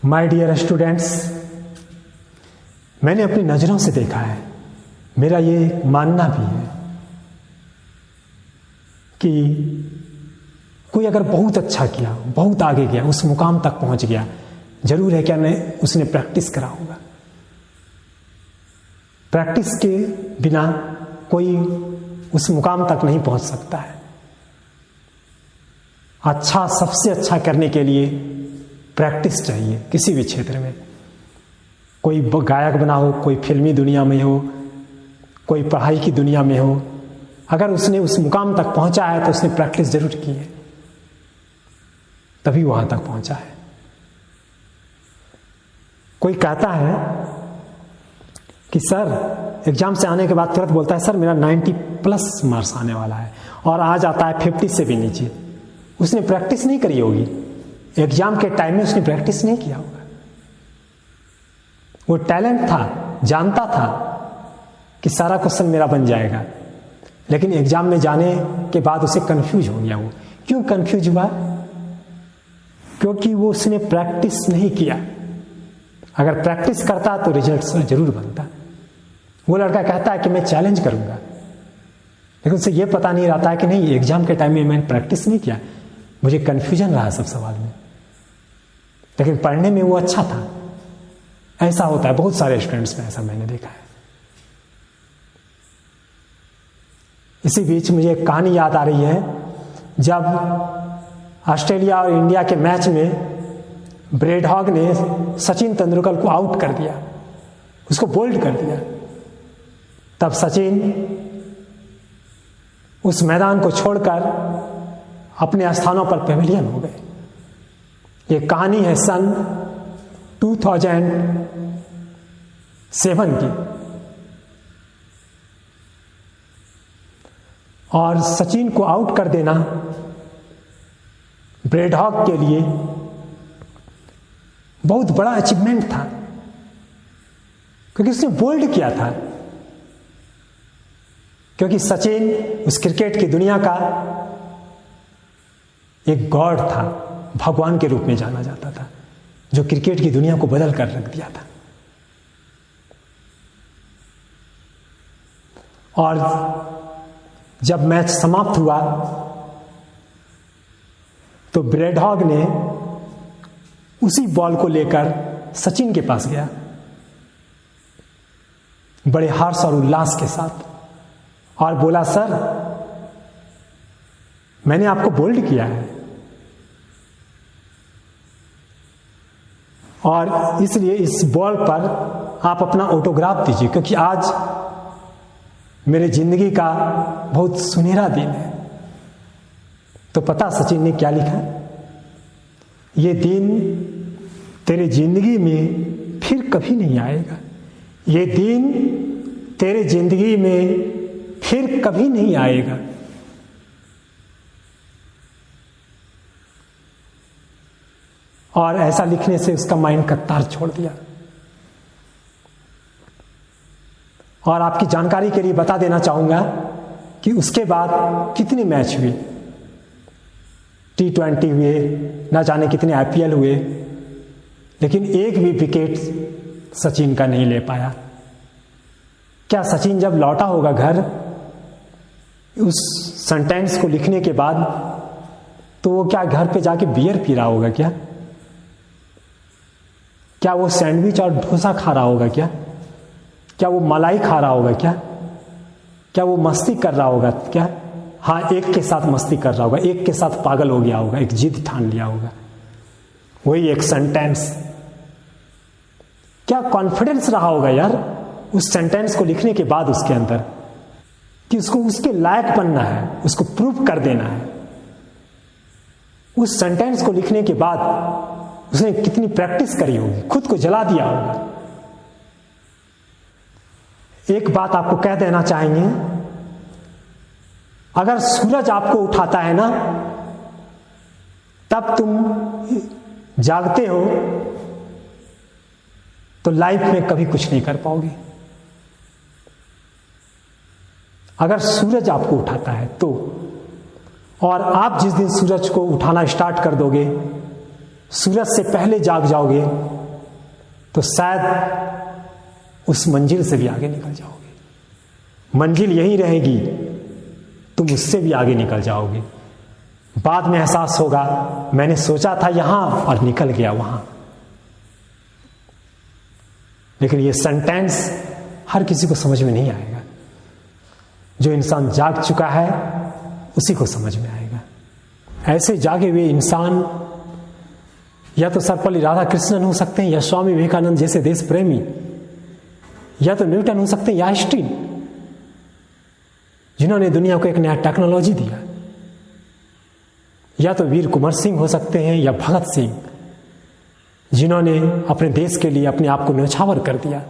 My dear students, मैंने अपनी नज़रों से देखा है, मेरा ये मानना भी है कि कोई अगर बहुत अच्छा किया, बहुत आगे गया, उस मुकाम तक पहुंच गया, जरूर है क्या उसने प्रैक्टिस करा होगा। प्रैक्टिस के बिना कोई उस मुकाम तक नहीं पहुंच सकता है। अच्छा, सबसे अच्छा करने के लिए प्रैक्टिस चाहिए किसी भी क्षेत्र में। कोई गायक बना हो, कोई फिल्मी दुनिया में हो, कोई पढ़ाई की दुनिया में हो, अगर उसने उस मुकाम तक पहुंचा है तो उसने प्रैक्टिस जरूर की है, तभी वहां तक पहुंचा है। कोई कहता है कि सर, एग्जाम से आने के बाद तुरंत बोलता है सर मेरा 90+ मार्क्स आने वाला है, और आज आता है 50 से भी नीचे। उसने प्रैक्टिस नहीं करी होगी, एग्जाम के टाइम में उसने प्रैक्टिस नहीं किया होगा। वो टैलेंट था, जानता था कि सारा क्वेश्चन मेरा बन जाएगा, लेकिन एग्जाम में जाने के बाद उसे कंफ्यूज हो गया। वो क्यों कंफ्यूज हुआ? क्योंकि वो उसने प्रैक्टिस नहीं किया। अगर प्रैक्टिस करता तो रिजल्ट जरूर बनता। वो लड़का कहता है कि मैं चैलेंज करूंगा, लेकिन उसे यह पता नहीं रहता है कि नहीं, एग्जाम के टाइम में मैंने प्रैक्टिस नहीं किया, मुझे कंफ्यूजन रहा सब सवाल में, लेकिन पढ़ने में वो अच्छा था। ऐसा होता है बहुत सारे स्टूडेंट्स में, ऐसा मैंने देखा है। इसी बीच मुझे एक कहानी याद आ रही है, जब ऑस्ट्रेलिया और इंडिया के मैच में ब्रेड हॉग ने सचिन तेंदुलकर को आउट कर दिया, उसको बोल्ड कर दिया। तब सचिन उस मैदान को छोड़कर अपने स्थानों पर पेविलियन हो गए। ये कहानी है सन 2007 की, और सचिन को आउट कर देना ब्रेड हॉग के लिए बहुत बड़ा अचीवमेंट था, क्योंकि उसने बोल्ड किया था। क्योंकि सचिन उस क्रिकेट की दुनिया का एक गॉड था, भगवान के रूप में जाना जाता था, जो क्रिकेट की दुनिया को बदल कर रख दिया था। और जब मैच समाप्त हुआ तो ब्रेड हॉग ने उसी बॉल को लेकर सचिन के पास गया, बड़े हर्ष और उल्लास के साथ, और बोला सर, मैंने आपको बोल्ड किया है, और इसलिए इस बॉल पर आप अपना ऑटोग्राफ दीजिए, क्योंकि आज मेरे जिंदगी का बहुत सुनहरा दिन है। तो पता सचिन ने क्या लिखा? ये दिन तेरे जिंदगी में फिर कभी नहीं आएगा, ये दिन तेरे जिंदगी में फिर कभी नहीं आएगा। और ऐसा लिखने से उसका माइंड का तार छोड़ दिया। और आपकी जानकारी के लिए बता देना चाहूंगा कि उसके बाद कितने मैच हुए, T20 हुए, ना जाने कितने IPL हुए, लेकिन एक भी विकेट सचिन का नहीं ले पाया। क्या सचिन जब लौटा होगा घर उस सेंटेंस को लिखने के बाद, तो वो क्या घर पे जाके बियर पी रहा होगा? क्या वो सैंडविच और डोसा खा रहा होगा? क्या वो मलाई खा रहा होगा? क्या वो मस्ती कर रहा होगा? हाँ, एक के साथ मस्ती कर रहा होगा, एक के साथ पागल हो गया होगा, एक जिद ठान लिया होगा। वही एक सेंटेंस, क्या कॉन्फिडेंस रहा होगा यार उस सेंटेंस को लिखने के बाद उसके अंदर, कि उसको उसके लायक बनना है, उसको प्रूव कर देना है। उस सेंटेंस को लिखने के बाद उसने कितनी प्रैक्टिस करी होगी, खुद को जला दिया होगा। एक बात आपको कह देना चाहेंगे, अगर सूरज आपको उठाता है ना, तब तुम जागते हो तो लाइफ में कभी कुछ नहीं कर पाओगे। अगर सूरज आपको उठाता है तो, और आप जिस दिन सूरज को उठाना स्टार्ट कर दोगे, सूरज से पहले जाग जाओगे, तो शायद उस मंजिल से भी आगे निकल जाओगे। मंजिल यही रहेगी, तुम उससे भी आगे निकल जाओगे। बाद में एहसास होगा मैंने सोचा था यहां और निकल गया वहां। लेकिन ये सेंटेंस हर किसी को समझ में नहीं आएगा। जो इंसान जाग चुका है उसी को समझ में आएगा। ऐसे जागे हुए इंसान या तो सर्वपल्ली राधा कृष्णन हो सकते हैं, या स्वामी विवेकानंद जैसे देश प्रेमी, या तो न्यूटन हो सकते हैं, या आइंस्टीन, जिन्होंने दुनिया को एक नया टेक्नोलॉजी दिया, या तो वीर कुंवर सिंह हो सकते हैं, या भगत सिंह, जिन्होंने अपने देश के लिए अपने आप को न्यौछावर कर दिया।